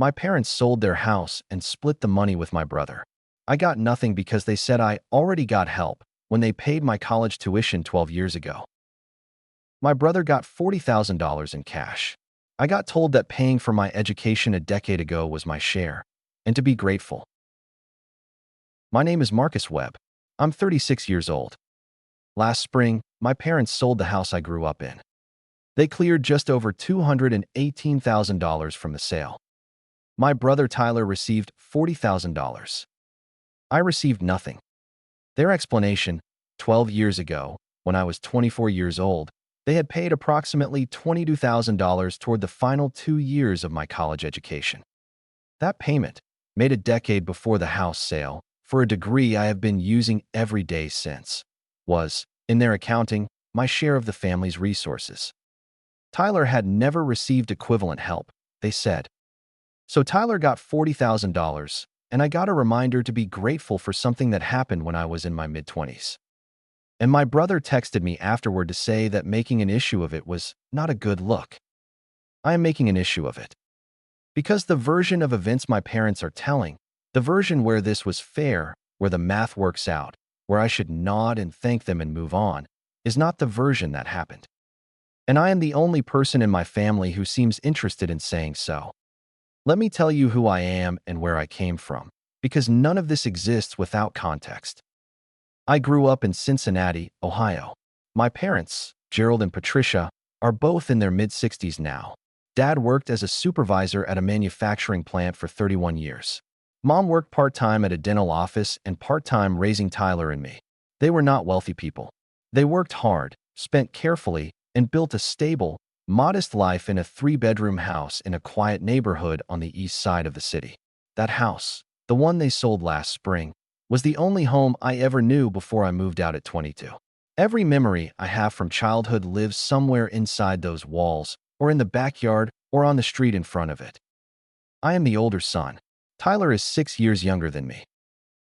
My parents sold their house and split the money with my brother. I got nothing because they said I already got help when they paid my college tuition 12 years ago. My brother got $40,000 in cash. I got told that paying for my education a decade ago was my share, and to be grateful. My name is Marcus Webb. I'm 36 years old. Last spring, my parents sold the house I grew up in. They cleared just over $218,000 from the sale. My brother Tyler received $40,000. I received nothing. Their explanation: 12 years ago, when I was 24 years old, they had paid approximately $22,000 toward the final 2 years of my college education. That payment, made a decade before the house sale, for a degree I have been using every day since, was, in their accounting, my share of the family's resources. Tyler had never received equivalent help, they said. So Tyler got $40,000, and I got a reminder to be grateful for something that happened when I was in my mid-20s. And my brother texted me afterward to say that making an issue of it was not a good look. I am making an issue of it. Because the version of events my parents are telling, the version where this was fair, where the math works out, where I should nod and thank them and move on, is not the version that happened. And I am the only person in my family who seems interested in saying so. Let me tell you who I am and where I came from, because none of this exists without context. I grew up in Cincinnati, Ohio. My parents, Gerald and Patricia, are both in their mid-60s now. Dad worked as a supervisor at a manufacturing plant for 31 years. Mom worked part-time at a dental office and part-time raising Tyler and me. They were not wealthy people. They worked hard, spent carefully, and built a stable, modest life in a 3-bedroom house in a quiet neighborhood on the east side of the city. That house, the one they sold last spring, was the only home I ever knew before I moved out at 22. Every memory I have from childhood lives somewhere inside those walls, or in the backyard, or on the street in front of it. I am the older son. Tyler is 6 years younger than me.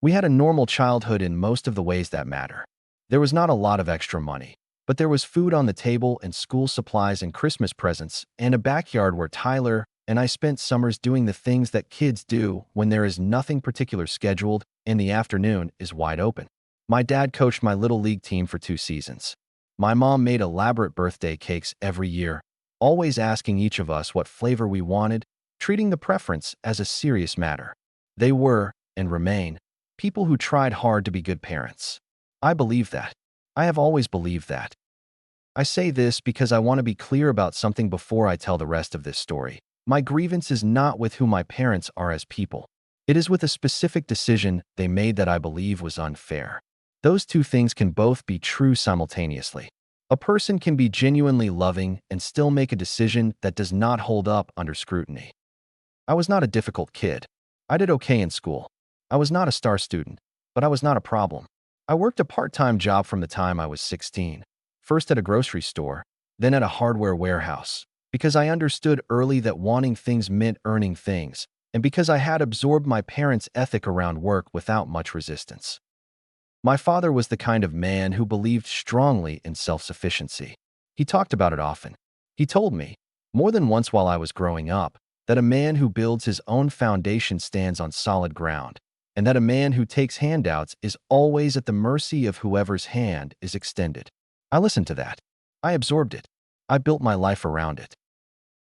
We had a normal childhood in most of the ways that matter. There was not a lot of extra money, but there was food on the table and school supplies and Christmas presents and a backyard where Tyler and I spent summers doing the things that kids do when there is nothing particular scheduled and the afternoon is wide open. My dad coached my little league team for 2 seasons. My mom made elaborate birthday cakes every year, always asking each of us what flavor we wanted, treating the preference as a serious matter. They were, and remain, people who tried hard to be good parents. I believe that. I have always believed that. I say this because I want to be clear about something before I tell the rest of this story. My grievance is not with who my parents are as people. It is with a specific decision they made that I believe was unfair. Those two things can both be true simultaneously. A person can be genuinely loving and still make a decision that does not hold up under scrutiny. I was not a difficult kid. I did okay in school. I was not a star student, but I was not a problem. I worked a part-time job from the time I was 16, first at a grocery store, then at a hardware warehouse, because I understood early that wanting things meant earning things, and because I had absorbed my parents' ethic around work without much resistance. My father was the kind of man who believed strongly in self-sufficiency. He talked about it often. He told me, more than once while I was growing up, that a man who builds his own foundation stands on solid ground, and that a man who takes handouts is always at the mercy of whoever's hand is extended. I listened to that. I absorbed it. I built my life around it.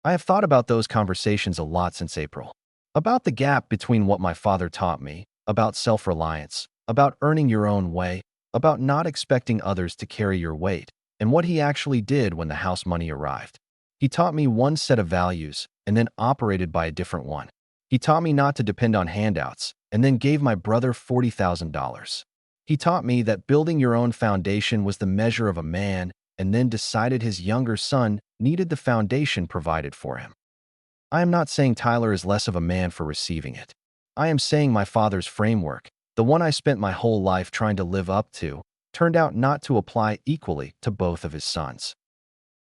I have thought about those conversations a lot since April. About the gap between what my father taught me, about self-reliance, about earning your own way, about not expecting others to carry your weight, and what he actually did when the house money arrived. He taught me one set of values and then operated by a different one. He taught me not to depend on handouts and then gave my brother $40,000. He taught me that building your own foundation was the measure of a man and then decided his younger son needed the foundation provided for him. I am not saying Tyler is less of a man for receiving it. I am saying my father's framework, the one I spent my whole life trying to live up to, turned out not to apply equally to both of his sons.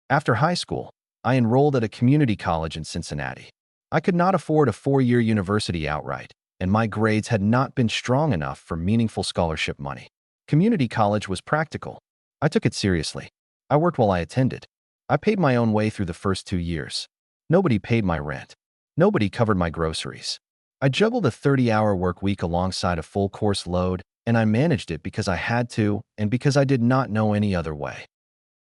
After high school, I enrolled at a community college in Cincinnati. I could not afford a 4-year university outright, and my grades had not been strong enough for meaningful scholarship money. Community college was practical. I took it seriously. I worked while I attended. I paid my own way through the first 2 years. Nobody paid my rent. Nobody covered my groceries. I juggled a 30-hour work week alongside a full-course load, and I managed it because I had to and because I did not know any other way.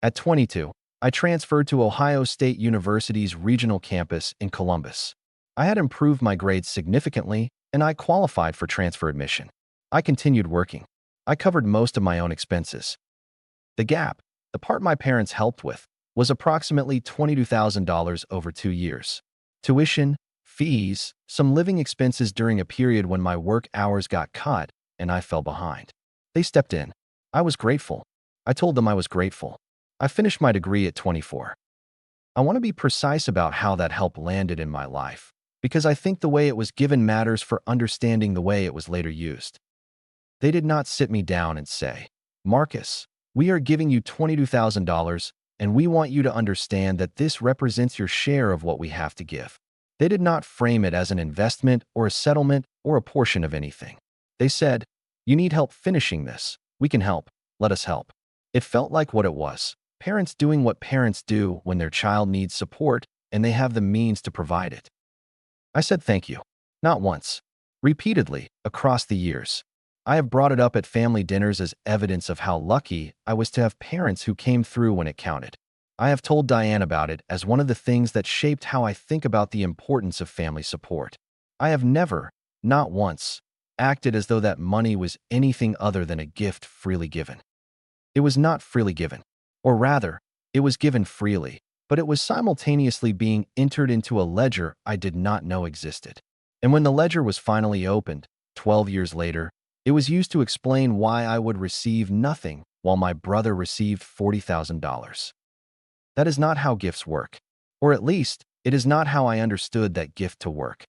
At 22, I transferred to Ohio State University's regional campus in Columbus. I had improved my grades significantly, and I qualified for transfer admission. I continued working. I covered most of my own expenses. The gap, the part my parents helped with, was approximately $22,000 over 2 years. Tuition, fees, some living expenses during a period when my work hours got cut and I fell behind. They stepped in. I was grateful. I told them I was grateful. I finished my degree at 24. I want to be precise about how that help landed in my life, because I think the way it was given matters for understanding the way it was later used. They did not sit me down and say, "Marcus, we are giving you $22,000, and we want you to understand that this represents your share of what we have to give." They did not frame it as an investment or a settlement or a portion of anything. They said, "You need help finishing this. We can help. Let us help." It felt like what it was: parents doing what parents do when their child needs support and they have the means to provide it. I said thank you. Not once. Repeatedly, across the years. I have brought it up at family dinners as evidence of how lucky I was to have parents who came through when it counted. I have told Diane about it as one of the things that shaped how I think about the importance of family support. I have never, not once, acted as though that money was anything other than a gift freely given. It was not freely given. Or rather, it was given freely, but it was simultaneously being entered into a ledger I did not know existed. And when the ledger was finally opened, 12 years later, it was used to explain why I would receive nothing while my brother received $40,000. That is not how gifts work. Or at least, it is not how I understood that gift to work.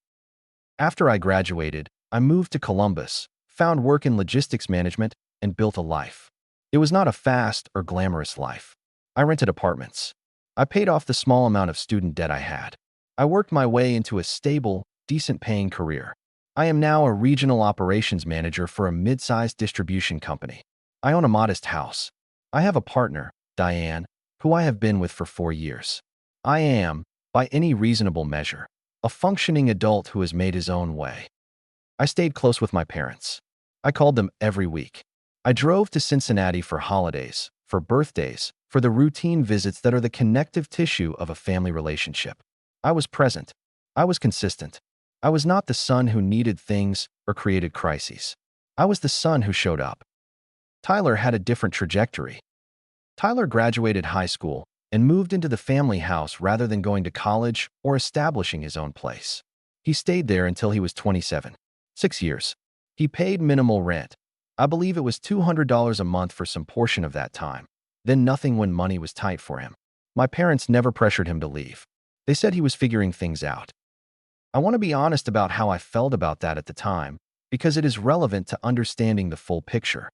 After I graduated, I moved to Columbus, found work in logistics management, and built a life. It was not a fast or glamorous life. I rented apartments. I paid off the small amount of student debt I had. I worked my way into a stable, decent-paying career. I am now a regional operations manager for a mid-sized distribution company. I own a modest house. I have a partner, Diane, who I have been with for 4 years. I am, by any reasonable measure, a functioning adult who has made his own way. I stayed close with my parents. I called them every week. I drove to Cincinnati for holidays, for birthdays, for the routine visits that are the connective tissue of a family relationship. I was present. I was consistent. I was not the son who needed things or created crises. I was the son who showed up. Tyler had a different trajectory. Tyler graduated high school and moved into the family house rather than going to college or establishing his own place. He stayed there until he was 27. 6 years. He paid minimal rent. I believe it was $200 a month for some portion of that time. Then nothing when money was tight for him. My parents never pressured him to leave. They said he was figuring things out. I want to be honest about how I felt about that at the time, because it is relevant to understanding the full picture.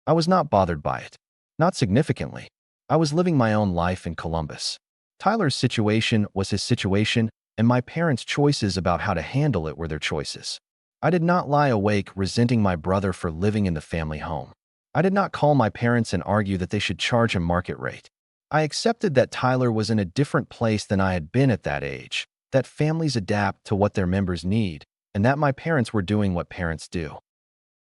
I was not bothered by it. Not significantly. I was living my own life in Columbus. Tyler's situation was his situation, and my parents' choices about how to handle it were their choices. I did not lie awake resenting my brother for living in the family home. I did not call my parents and argue that they should charge him market rate. I accepted that Tyler was in a different place than I had been at that age, that families adapt to what their members need, and that my parents were doing what parents do.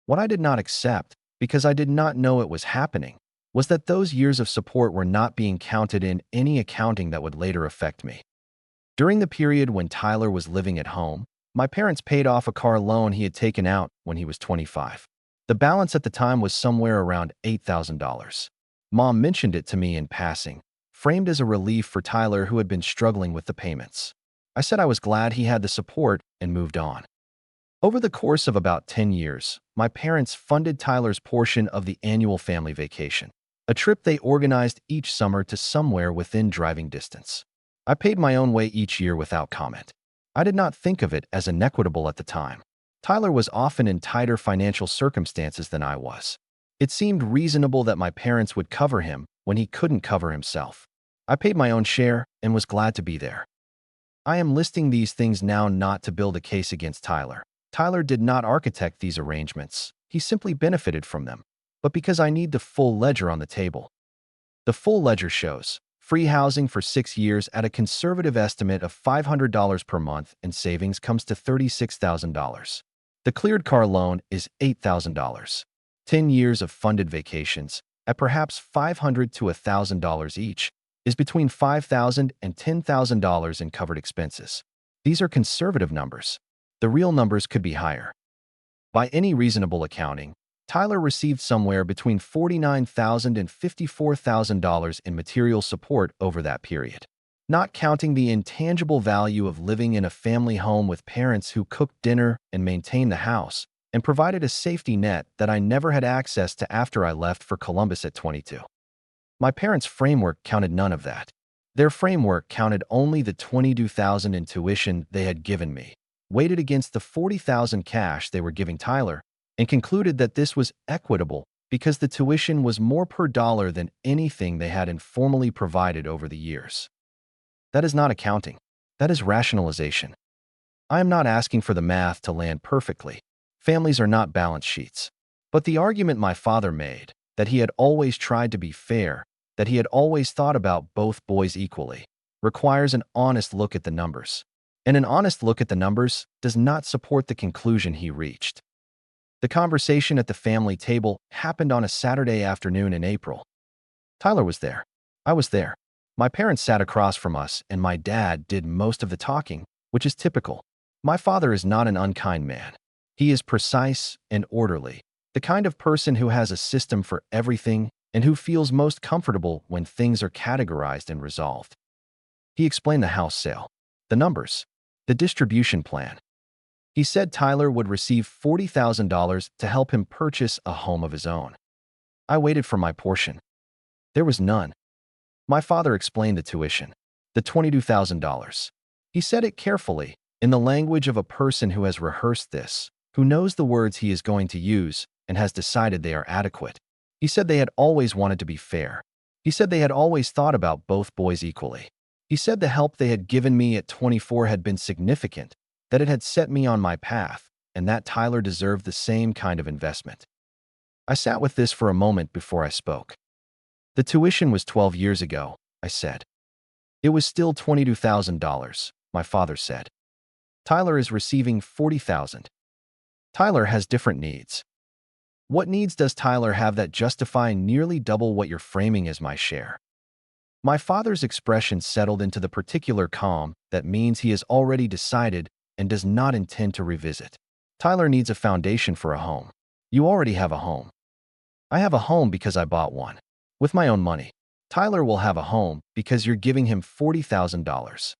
What I did not accept, because I did not know it was happening, was that those years of support were not being counted in any accounting that would later affect me. During the period when Tyler was living at home, my parents paid off a car loan he had taken out when he was 25. The balance at the time was somewhere around $8,000. Mom mentioned it to me in passing, framed as a relief for Tyler who had been struggling with the payments. I said I was glad he had the support and moved on. Over the course of about 10 years, my parents funded Tyler's portion of the annual family vacation, a trip they organized each summer to somewhere within driving distance. I paid my own way each year without comment. I did not think of it as inequitable at the time. Tyler was often in tighter financial circumstances than I was. It seemed reasonable that my parents would cover him when he couldn't cover himself. I paid my own share and was glad to be there. I am listing these things now not to build a case against Tyler. Tyler did not architect these arrangements. He simply benefited from them. But because I need the full ledger on the table. The full ledger shows, Free housing for 6 years at a conservative estimate of $500 per month and savings comes to $36,000. The cleared car loan is $8,000. 10 years of funded vacations, at perhaps $500 to $1,000 each, is between $5,000 and $10,000 in covered expenses. These are conservative numbers. The real numbers could be higher. By any reasonable accounting, Tyler received somewhere between $49,000 and $54,000 in material support over that period. Not counting the intangible value of living in a family home with parents who cooked dinner and maintained the house and provided a safety net that I never had access to after I left for Columbus at 22. My parents' framework counted none of that. Their framework counted only the $22,000 in tuition they had given me, weighted against the $40,000 cash they were giving Tyler, and concluded that this was equitable because the tuition was more per dollar than anything they had informally provided over the years. That is not accounting. That is rationalization. I am not asking for the math to land perfectly. Families are not balance sheets. But the argument my father made, that he had always tried to be fair, that he had always thought about both boys equally, requires an honest look at the numbers. And an honest look at the numbers does not support the conclusion he reached. The conversation at the family table happened on a Saturday afternoon in April. Tyler was there. I was there. My parents sat across from us, and my dad did most of the talking, which is typical. My father is not an unkind man. He is precise and orderly, the kind of person who has a system for everything and who feels most comfortable when things are categorized and resolved. He explained the house sale, the numbers, the distribution plan. He said Tyler would receive $40,000 to help him purchase a home of his own. I waited for my portion. There was none. My father explained the tuition, the $22,000. He said it carefully, in the language of a person who has rehearsed this, who knows the words he is going to use and has decided they are adequate. He said they had always wanted to be fair. He said they had always thought about both boys equally. He said the help they had given me at 24 had been significant, that it had set me on my path, and that Tyler deserved the same kind of investment. I sat with this for a moment before I spoke. The tuition was 12 years ago, I said. It was still $22,000, my father said. Tyler is receiving $40,000. Tyler has different needs. What needs does Tyler have that justify nearly double what you're framing as my share? My father's expression settled into the particular calm that means he has already decided and does not intend to revisit. Tyler needs a foundation for a home. You already have a home. I have a home because I bought one. With my own money. Tyler will have a home because you're giving him $40,000.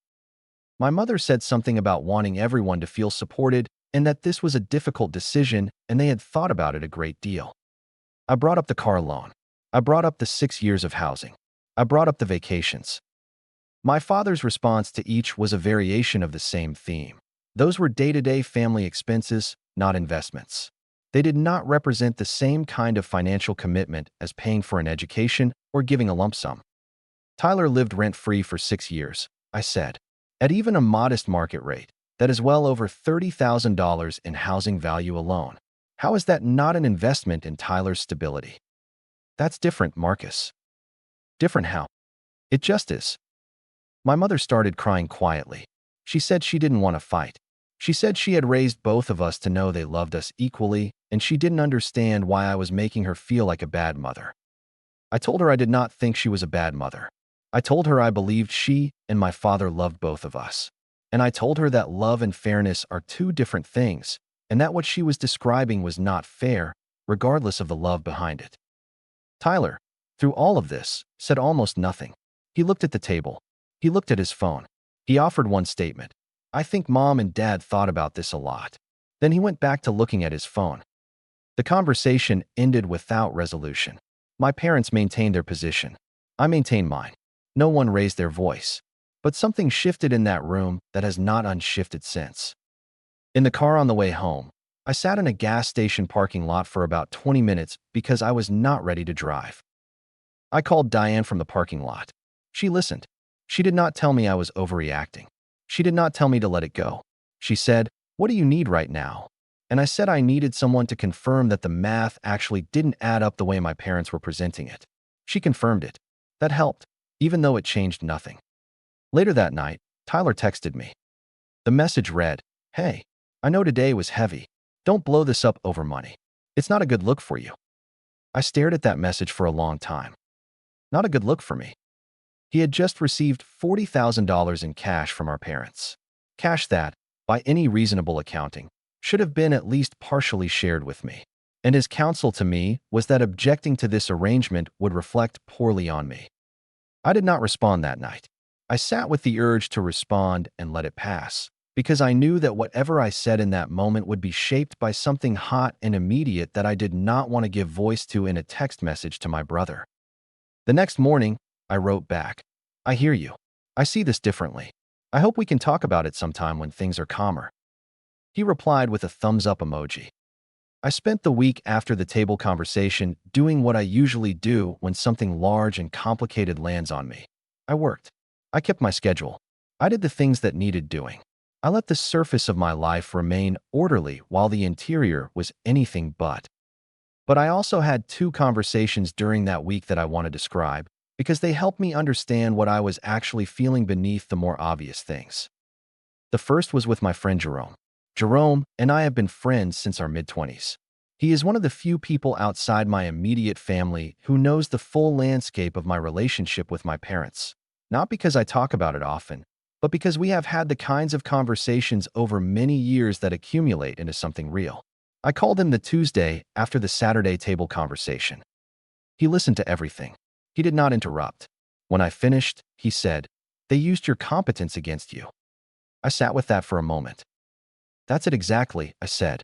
My mother said something about wanting everyone to feel supported and that this was a difficult decision and they had thought about it a great deal. I brought up the car loan. I brought up the 6 years of housing. I brought up the vacations. My father's response to each was a variation of the same theme. Those were day-to-day family expenses, not investments. They did not represent the same kind of financial commitment as paying for an education or giving a lump sum. Tyler lived rent-free for 6 years, I said. At even a modest market rate, that is well over $30,000 in housing value alone. How is that not an investment in Tyler's stability? That's different, Marcus. Different how? It just is. My mother started crying quietly. She said she didn't want to fight. She said she had raised both of us to know they loved us equally, and she didn't understand why I was making her feel like a bad mother. I told her I did not think she was a bad mother. I told her I believed she and my father loved both of us. And I told her that love and fairness are two different things, and that what she was describing was not fair, regardless of the love behind it. Tyler, through all of this, said almost nothing. He looked at the table. He looked at his phone. He offered one statement. I think Mom and Dad thought about this a lot. Then he went back to looking at his phone. The conversation ended without resolution. My parents maintained their position. I maintained mine. No one raised their voice. But something shifted in that room that has not unshifted since. In the car on the way home, I sat in a gas station parking lot for about 20 minutes because I was not ready to drive. I called Diane from the parking lot. She listened. She did not tell me I was overreacting. She did not tell me to let it go. She said, "What do you need right now?" And I said I needed someone to confirm that the math actually didn't add up the way my parents were presenting it. She confirmed it. That helped. even though it changed nothing. Later that night, Tyler texted me. The message read, "Hey, I know today was heavy. Don't blow this up over money. It's not a good look for you." I stared at that message for a long time. Not a good look for me. He had just received $40,000 in cash from our parents. Cash that, by any reasonable accounting, should have been at least partially shared with me. And his counsel to me was that objecting to this arrangement would reflect poorly on me. I did not respond that night. I sat with the urge to respond and let it pass, because I knew that whatever I said in that moment would be shaped by something hot and immediate that I did not want to give voice to in a text message to my brother. The next morning, I wrote back, "I hear you. I see this differently. I hope we can talk about it sometime when things are calmer." He replied with a thumbs up emoji. I spent the week after the table conversation doing what I usually do when something large and complicated lands on me. I worked. I kept my schedule. I did the things that needed doing. I let the surface of my life remain orderly while the interior was anything but. But I also had two conversations during that week that I want to describe because they helped me understand what I was actually feeling beneath the more obvious things. The first was with my friend Jerome. Jerome and I have been friends since our mid-20s. He is one of the few people outside my immediate family who knows the full landscape of my relationship with my parents. Not because I talk about it often, but because we have had the kinds of conversations over many years that accumulate into something real. I called him the Tuesday after the Saturday table conversation. He listened to everything. He did not interrupt. When I finished, he said, "They used your competence against you." I sat with that for a moment. "That's it exactly," I said.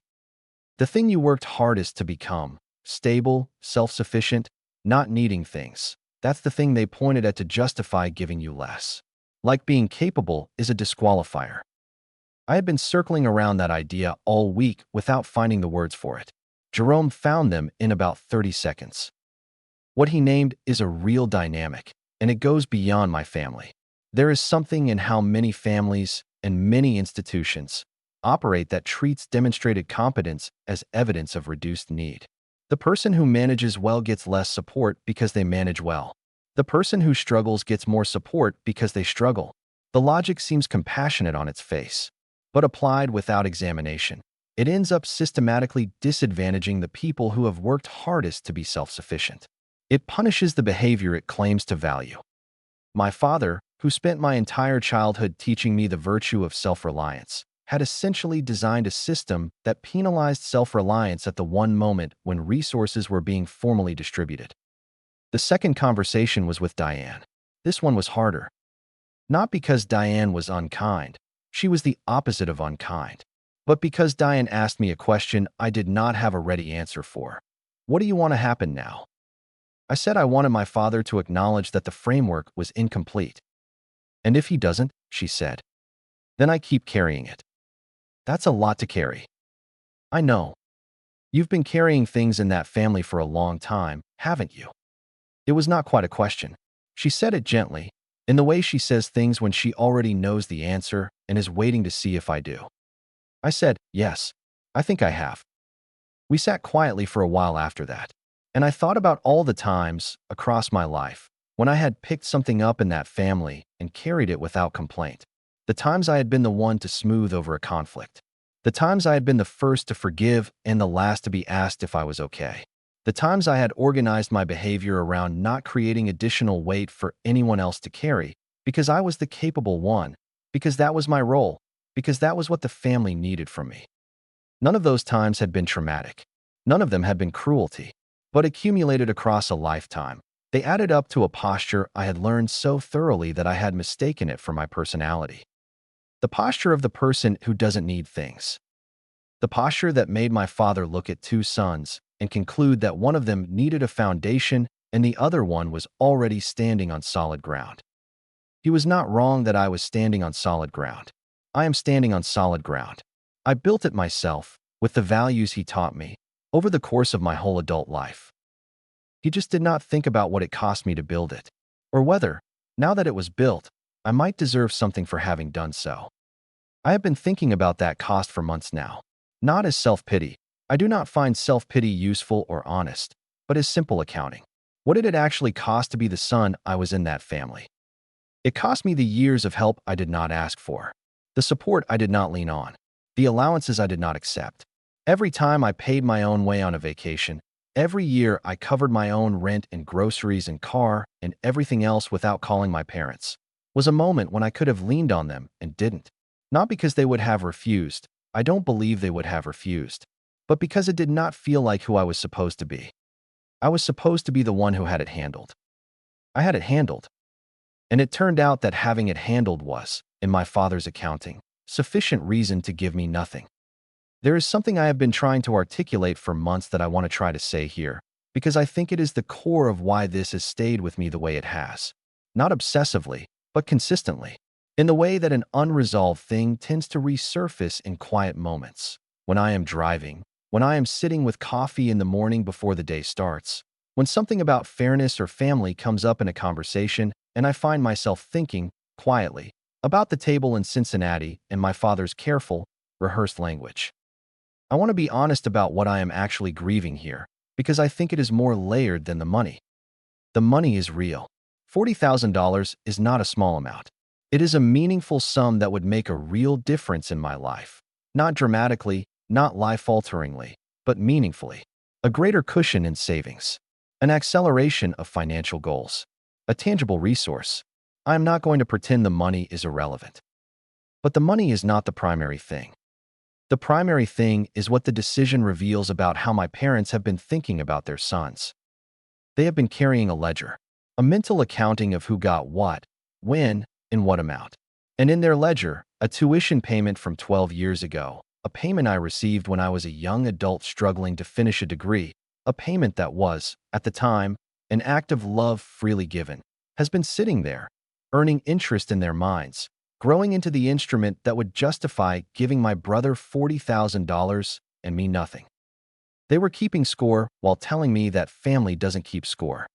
"The thing you worked hardest to become, stable, self-sufficient, not needing things, that's the thing they pointed at to justify giving you less. Like being capable is a disqualifier." I had been circling around that idea all week without finding the words for it. Jerome found them in about 30 seconds. What he named is a real dynamic, and it goes beyond my family. There is something in how many families and many institutions operate that treats demonstrated competence as evidence of reduced need. The person who manages well gets less support because they manage well. The person who struggles gets more support because they struggle. The logic seems compassionate on its face, but applied without examination, it ends up systematically disadvantaging the people who have worked hardest to be self-sufficient. It punishes the behavior it claims to value. My father, who spent my entire childhood teaching me the virtue of self-reliance, had essentially designed a system that penalized self-reliance at the one moment when resources were being formally distributed. The second conversation was with Diane. This one was harder. Not because Diane was unkind, she was the opposite of unkind, but because Diane asked me a question I did not have a ready answer for. "What do you want to happen now?" I said I wanted my father to acknowledge that the framework was incomplete. "And if he doesn't," she said, "then I keep carrying it." That's a lot to carry. I know. You've been carrying things in that family for a long time, haven't you? It was not quite a question. She said it gently, in the way she says things when she already knows the answer and is waiting to see if I do. I said, "Yes, I think I have." We sat quietly for a while after that, and I thought about all the times, across my life, when I had picked something up in that family and carried it without complaint. The times I had been the one to smooth over a conflict. The times I had been the first to forgive and the last to be asked if I was okay. The times I had organized my behavior around not creating additional weight for anyone else to carry because I was the capable one, because that was my role, because that was what the family needed from me. None of those times had been traumatic. None of them had been cruelty, but accumulated across a lifetime. They added up to a posture I had learned so thoroughly that I had mistaken it for my personality. The posture of the person who doesn't need things. The posture that made my father look at two sons and conclude that one of them needed a foundation and the other one was already standing on solid ground. He was not wrong that I was standing on solid ground. I am standing on solid ground. I built it myself, with the values he taught me, over the course of my whole adult life. He just did not think about what it cost me to build it, or whether, now that it was built, I might deserve something for having done so. I have been thinking about that cost for months now. Not as self-pity. I do not find self-pity useful or honest, but as simple accounting. What did it actually cost to be the son I was in that family? It cost me the years of help I did not ask for, the support I did not lean on, the allowances I did not accept. Every time I paid my own way on a vacation, every year I covered my own rent and groceries and car and everything else without calling my parents, was a moment when I could have leaned on them and didn't. Not because they would have refused, I don't believe they would have refused, but because it did not feel like who I was supposed to be. I was supposed to be the one who had it handled. I had it handled. And it turned out that having it handled was, in my father's accounting, sufficient reason to give me nothing. There is something I have been trying to articulate for months that I want to try to say here, because I think it is the core of why this has stayed with me the way it has. Not obsessively, but consistently. In the way that an unresolved thing tends to resurface in quiet moments. When I am driving, when I am sitting with coffee in the morning before the day starts, when something about fairness or family comes up in a conversation, and I find myself thinking, quietly, about the table in Cincinnati and my father's careful, rehearsed language. I want to be honest about what I am actually grieving here, because I think it is more layered than the money. The money is real. $40,000 is not a small amount. It is a meaningful sum that would make a real difference in my life. Not dramatically, not life-alteringly, but meaningfully. A greater cushion in savings. An acceleration of financial goals. A tangible resource. I am not going to pretend the money is irrelevant. But the money is not the primary thing. The primary thing is what the decision reveals about how my parents have been thinking about their sons. They have been carrying a ledger, a mental accounting of who got what, when, in what amount. And in their ledger, a tuition payment from 12 years ago, a payment I received when I was a young adult struggling to finish a degree, a payment that was, at the time, an act of love freely given, has been sitting there, earning interest in their minds, growing into the instrument that would justify giving my brother $40,000 and me nothing. They were keeping score while telling me that family doesn't keep score.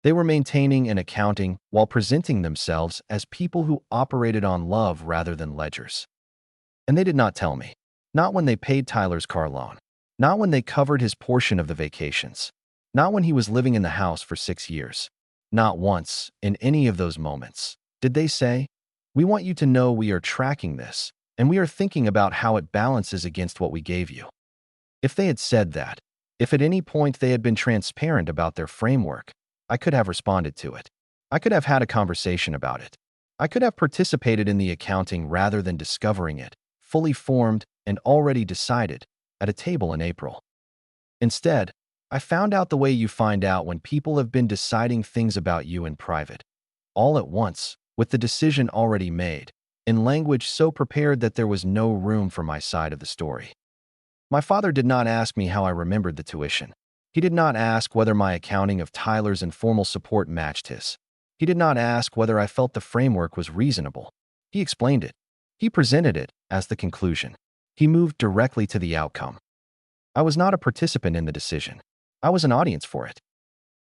They were maintaining and accounting while presenting themselves as people who operated on love rather than ledgers. And they did not tell me. Not when they paid Tyler's car loan. Not when they covered his portion of the vacations. Not when he was living in the house for 6 years. Not once, in any of those moments, did they say, "We want you to know we are tracking this, and we are thinking about how it balances against what we gave you." If they had said that, if at any point they had been transparent about their framework, I could have responded to it. I could have had a conversation about it. I could have participated in the accounting rather than discovering it, fully formed and already decided, at a table in April. Instead, I found out the way you find out when people have been deciding things about you in private, all at once, with the decision already made, in language so prepared that there was no room for my side of the story. My father did not ask me how I remembered the tuition. He did not ask whether my accounting of Tyler's informal support matched his. He did not ask whether I felt the framework was reasonable. He explained it. He presented it as the conclusion. He moved directly to the outcome. I was not a participant in the decision. I was an audience for it.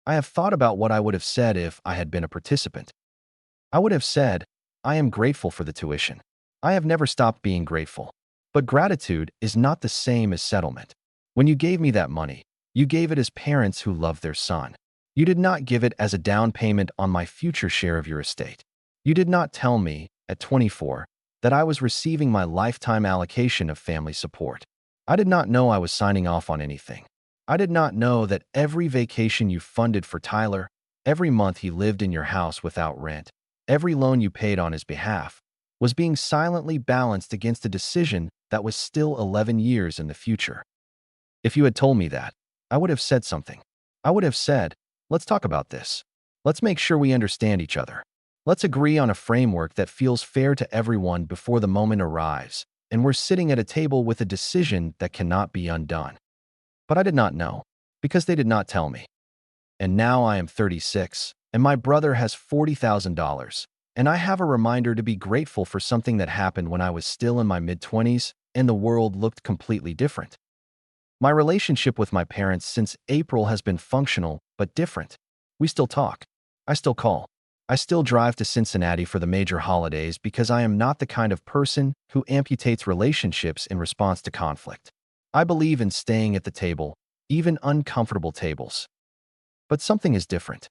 I have thought about what I would have said if I had been a participant. I would have said, "I am grateful for the tuition. I have never stopped being grateful. But gratitude is not the same as settlement. When you gave me that money, you gave it as parents who love their son. You did not give it as a down payment on my future share of your estate. You did not tell me, at 24, that I was receiving my lifetime allocation of family support. I did not know I was signing off on anything. I did not know that every vacation you funded for Tyler, every month he lived in your house without rent, every loan you paid on his behalf, was being silently balanced against a decision that was still 11 years in the future. If you had told me that, I would have said something. I would have said, "Let's talk about this. Let's make sure we understand each other. Let's agree on a framework that feels fair to everyone before the moment arrives, and we're sitting at a table with a decision that cannot be undone." But I did not know, because they did not tell me. And now I am 36, and my brother has $40,000, and I have a reminder to be grateful for something that happened when I was still in my mid-20s and the world looked completely different. My relationship with my parents since April has been functional, but different. We still talk. I still call. I still drive to Cincinnati for the major holidays because I am not the kind of person who amputates relationships in response to conflict. I believe in staying at the table, even uncomfortable tables. But something is different.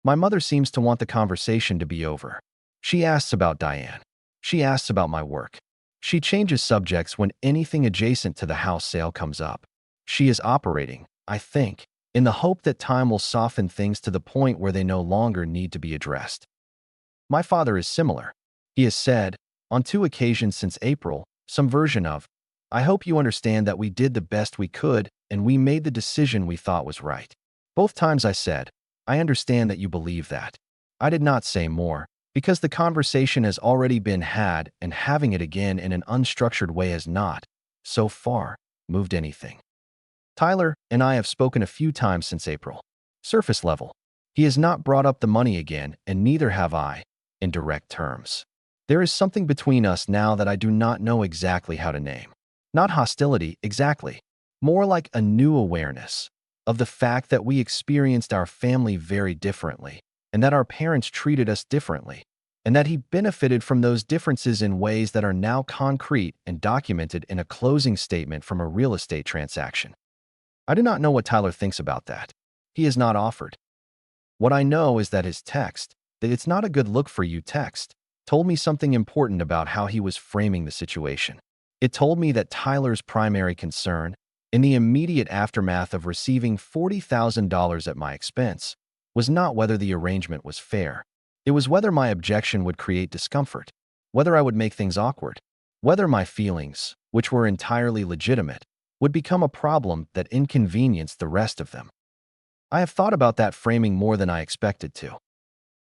My mother seems to want the conversation to be over. She asks about Diane. She asks about my work. She changes subjects when anything adjacent to the house sale comes up. She is operating, I think, in the hope that time will soften things to the point where they no longer need to be addressed. My father is similar. He has said, on 2 occasions since April, some version of, "I hope you understand that we did the best we could and we made the decision we thought was right." Both times I said, "I understand that you believe that." I did not say more, because the conversation has already been had and having it again in an unstructured way has not, so far, moved anything. Tyler and I have spoken a few times since April. Surface level. He has not brought up the money again, and neither have I, in direct terms. There is something between us now that I do not know exactly how to name. Not hostility, exactly. More like a new awareness of the fact that we experienced our family very differently, and that our parents treated us differently, and that he benefited from those differences in ways that are now concrete and documented in a closing statement from a real estate transaction. I do not know what Tyler thinks about that. He has not offered. What I know is that his text, the "it's not a good look for you" text, told me something important about how he was framing the situation. It told me that Tyler's primary concern, in the immediate aftermath of receiving $40,000 at my expense, was not whether the arrangement was fair. It was whether my objection would create discomfort, whether I would make things awkward, whether my feelings, which were entirely legitimate, would become a problem that inconvenienced the rest of them. I have thought about that framing more than I expected to.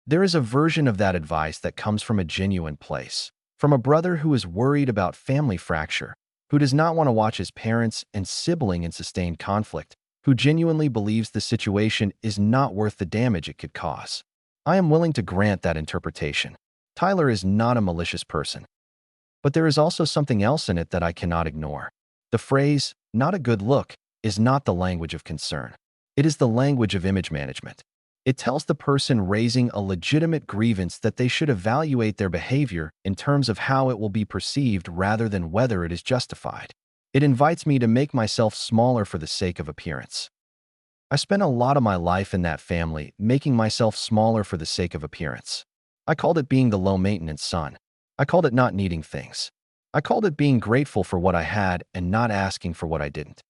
There is a version of that advice that comes from a genuine place, from a brother who is worried about family fracture, who does not want to watch his parents and sibling in sustained conflict, who genuinely believes the situation is not worth the damage it could cause. I am willing to grant that interpretation. Tyler is not a malicious person. But there is also something else in it that I cannot ignore. The phrase, "not a good look," is not the language of concern. It is the language of image management. It tells the person raising a legitimate grievance that they should evaluate their behavior in terms of how it will be perceived rather than whether it is justified. It invites me to make myself smaller for the sake of appearance. I spent a lot of my life in that family making myself smaller for the sake of appearance. I called it being the low-maintenance son. I called it not needing things. I called it being grateful for what I had and not asking for what I didn't.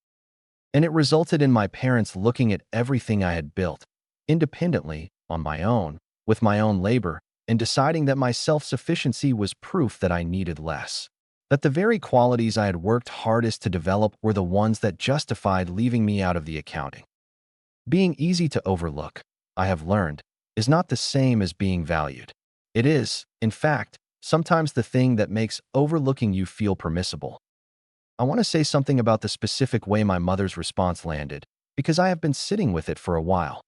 And it resulted in my parents looking at everything I had built, independently, on my own, with my own labor, and deciding that my self-sufficiency was proof that I needed less. That the very qualities I had worked hardest to develop were the ones that justified leaving me out of the accounting. Being easy to overlook, I have learned, is not the same as being valued. It is, in fact, sometimes the thing that makes overlooking you feel permissible. I want to say something about the specific way my mother's response landed, because I have been sitting with it for a while.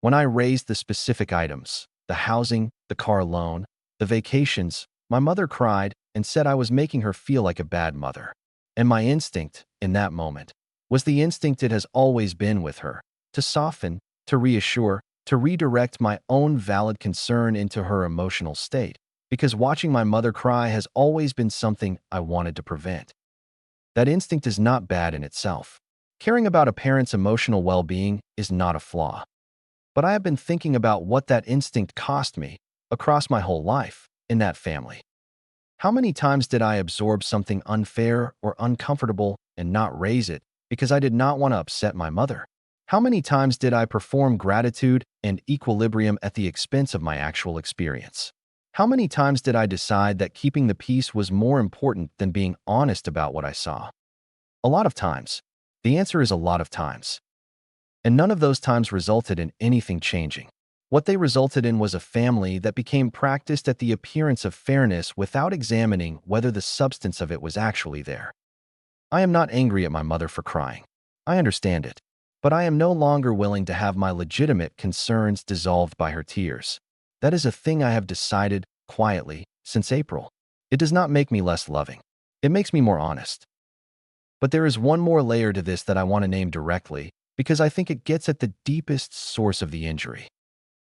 When I raised the specific items, the housing, the car loan, the vacations, my mother cried and said I was making her feel like a bad mother. And my instinct, in that moment, was the instinct it has always been with her, to soften, to reassure, to redirect my own valid concern into her emotional state, because watching my mother cry has always been something I wanted to prevent. That instinct is not bad in itself. Caring about a parent's emotional well-being is not a flaw. But I have been thinking about what that instinct cost me, across my whole life, in that family. How many times did I absorb something unfair or uncomfortable and not raise it because I did not want to upset my mother? How many times did I perform gratitude and equilibrium at the expense of my actual experience? How many times did I decide that keeping the peace was more important than being honest about what I saw? A lot of times. The answer is a lot of times. And none of those times resulted in anything changing. What they resulted in was a family that became practiced at the appearance of fairness without examining whether the substance of it was actually there. I am not angry at my mother for crying. I understand it. But I am no longer willing to have my legitimate concerns dissolved by her tears. That is a thing I have decided, quietly, since April. It does not make me less loving. It makes me more honest. But there is one more layer to this that I want to name directly, because I think it gets at the deepest source of the injury.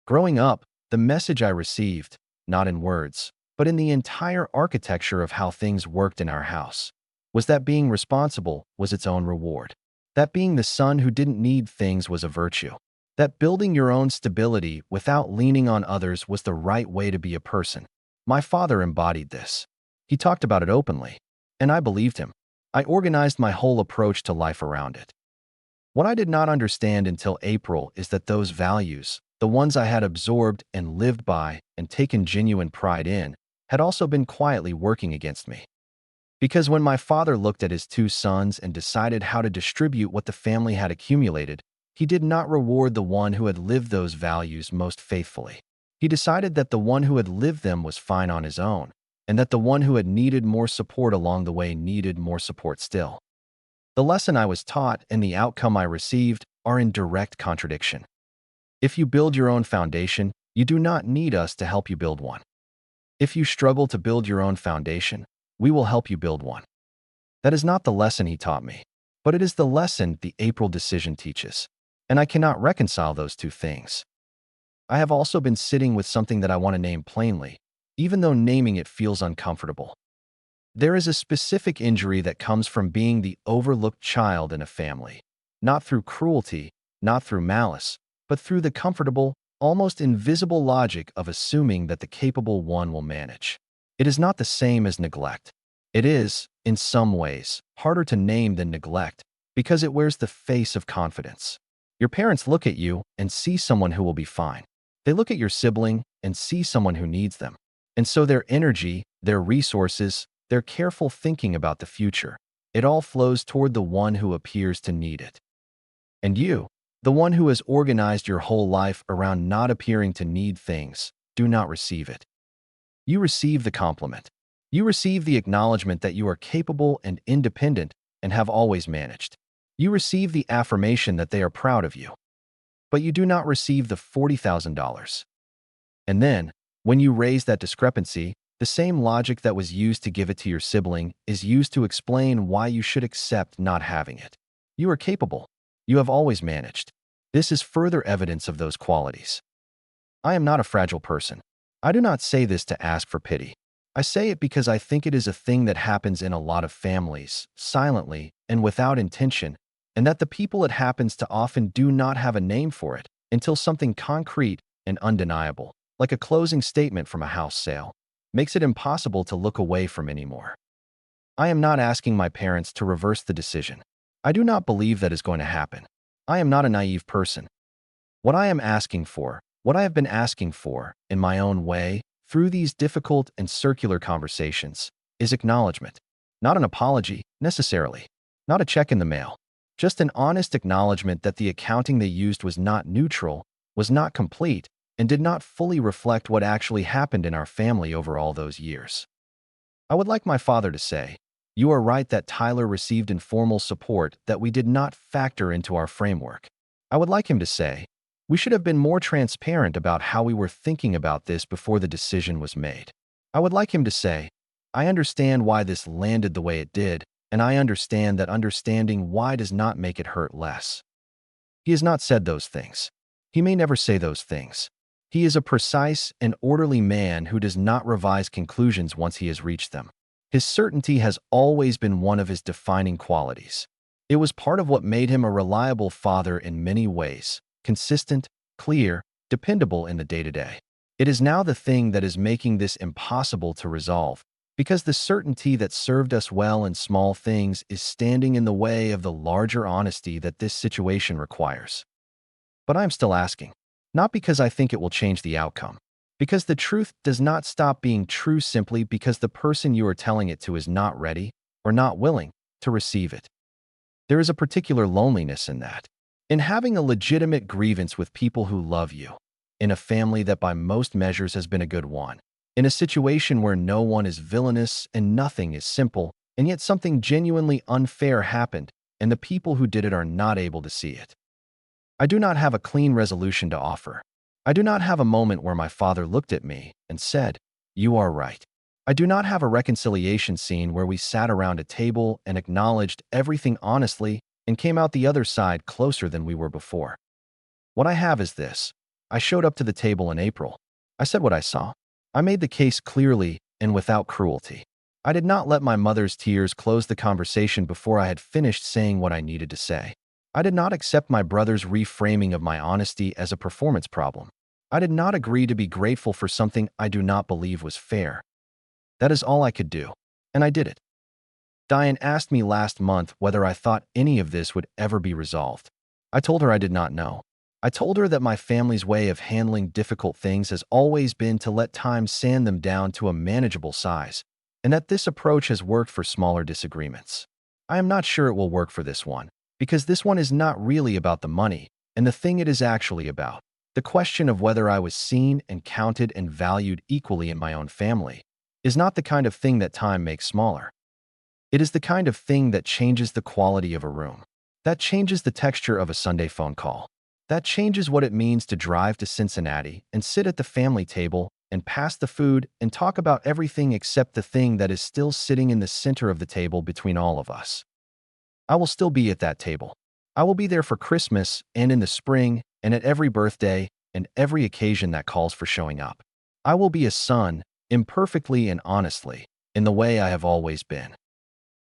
Growing up, the message I received, not in words, but in the entire architecture of how things worked in our house, was that being responsible was its own reward. That being the son who didn't need things was a virtue. That building your own stability without leaning on others was the right way to be a person. My father embodied this. He talked about it openly, and I believed him. I organized my whole approach to life around it. What I did not understand until April is that those values, the ones I had absorbed and lived by and taken genuine pride in, had also been quietly working against me. Because when my father looked at his two sons and decided how to distribute what the family had accumulated, he did not reward the one who had lived those values most faithfully. He decided that the one who had lived them was fine on his own, and that the one who had needed more support along the way needed more support still. The lesson I was taught and the outcome I received are in direct contradiction. If you build your own foundation, you do not need us to help you build one. If you struggle to build your own foundation, we will help you build one. That is not the lesson he taught me, but it is the lesson the April decision teaches, and I cannot reconcile those two things. I have also been sitting with something that I want to name plainly, even though naming it feels uncomfortable. There is a specific injury that comes from being the overlooked child in a family, not through cruelty, not through malice, but through the comfortable, almost invisible logic of assuming that the capable one will manage. It is not the same as neglect. It is, in some ways, harder to name than neglect because it wears the face of confidence. Your parents look at you and see someone who will be fine. They look at your sibling and see someone who needs them. And so their energy, their resources, their careful thinking about the future, it all flows toward the one who appears to need it. And you, the one who has organized your whole life around not appearing to need things, do not receive it. You receive the compliment. You receive the acknowledgement that you are capable and independent and have always managed. You receive the affirmation that they are proud of you. But you do not receive the $40,000. And then, when you raise that discrepancy, the same logic that was used to give it to your sibling is used to explain why you should accept not having it. You are capable. You have always managed. This is further evidence of those qualities. I am not a fragile person. I do not say this to ask for pity. I say it because I think it is a thing that happens in a lot of families, silently and without intention, and that the people it happens to often do not have a name for it until something concrete and undeniable, like a closing statement from a house sale, makes it impossible to look away from anymore. I am not asking my parents to reverse the decision. I do not believe that is going to happen. I am not a naive person. What I am asking for, what I have been asking for, in my own way, through these difficult and circular conversations, is acknowledgement. Not an apology, necessarily. Not a check in the mail. Just an honest acknowledgement that the accounting they used was not neutral, was not complete, and did not fully reflect what actually happened in our family over all those years. I would like my father to say, "You are right that Tyler received informal support that we did not factor into our framework." I would like him to say, "We should have been more transparent about how we were thinking about this before the decision was made." I would like him to say, "I understand why this landed the way it did, and I understand that understanding why does not make it hurt less." He has not said those things. He may never say those things. He is a precise and orderly man who does not revise conclusions once he has reached them. His certainty has always been one of his defining qualities. It was part of what made him a reliable father in many ways, consistent, clear, dependable in the day-to-day. It is now the thing that is making this impossible to resolve, because the certainty that served us well in small things is standing in the way of the larger honesty that this situation requires. But I am still asking. Not because I think it will change the outcome, because the truth does not stop being true simply because the person you are telling it to is not ready or not willing to receive it. There is a particular loneliness in that, in having a legitimate grievance with people who love you, in a family that by most measures has been a good one, in a situation where no one is villainous and nothing is simple, and yet something genuinely unfair happened, and the people who did it are not able to see it. I do not have a clean resolution to offer. I do not have a moment where my father looked at me and said, "You are right." I do not have a reconciliation scene where we sat around a table and acknowledged everything honestly and came out the other side closer than we were before. What I have is this. I showed up to the table in April. I said what I saw. I made the case clearly and without cruelty. I did not let my mother's tears close the conversation before I had finished saying what I needed to say. I did not accept my brother's reframing of my honesty as a performance problem. I did not agree to be grateful for something I do not believe was fair. That is all I could do, and I did it. Diane asked me last month whether I thought any of this would ever be resolved. I told her I did not know. I told her that my family's way of handling difficult things has always been to let time sand them down to a manageable size, and that this approach has worked for smaller disagreements. I am not sure it will work for this one, because this one is not really about the money and the thing it is actually about. The question of whether I was seen and counted and valued equally in my own family is not the kind of thing that time makes smaller. It is the kind of thing that changes the quality of a room, that changes the texture of a Sunday phone call, that changes what it means to drive to Cincinnati and sit at the family table and pass the food and talk about everything except the thing that is still sitting in the center of the table between all of us. I will still be at that table. I will be there for Christmas and in the spring and at every birthday and every occasion that calls for showing up. I will be a son, imperfectly and honestly, in the way I have always been.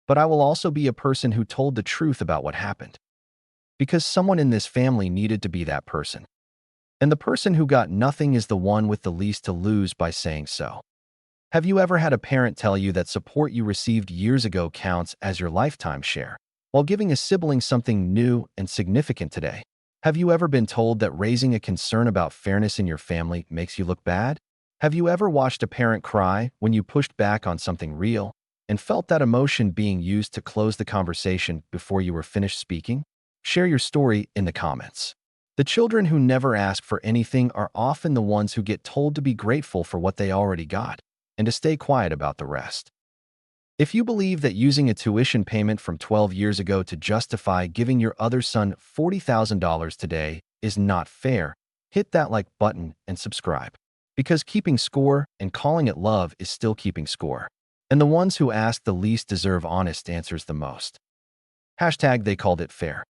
But I will also be a person who told the truth about what happened. Because someone in this family needed to be that person. And the person who got nothing is the one with the least to lose by saying so. Have you ever had a parent tell you that support you received years ago counts as your lifetime share, while giving a sibling something new and significant today? Have you ever been told that raising a concern about fairness in your family makes you look bad? Have you ever watched a parent cry when you pushed back on something real and felt that emotion being used to close the conversation before you were finished speaking? Share your story in the comments. The children who never ask for anything are often the ones who get told to be grateful for what they already got and to stay quiet about the rest. If you believe that using a tuition payment from 12 years ago to justify giving your other son $40,000 today is not fair, hit that like button and subscribe. Because keeping score and calling it love is still keeping score. And the ones who ask the least deserve honest answers the most. Hashtag they called it fair.